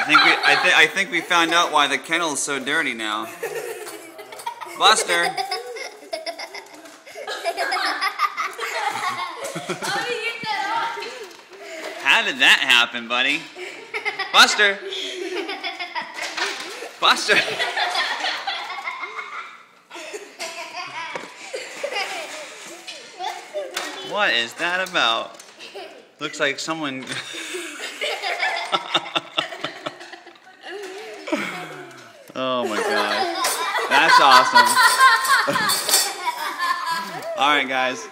I think we found out why the kennel is so dirty now. Buster. How did that happen, buddy? Buster. Buster. What is that about? Looks like someone... Oh my god. That's awesome. Alright guys.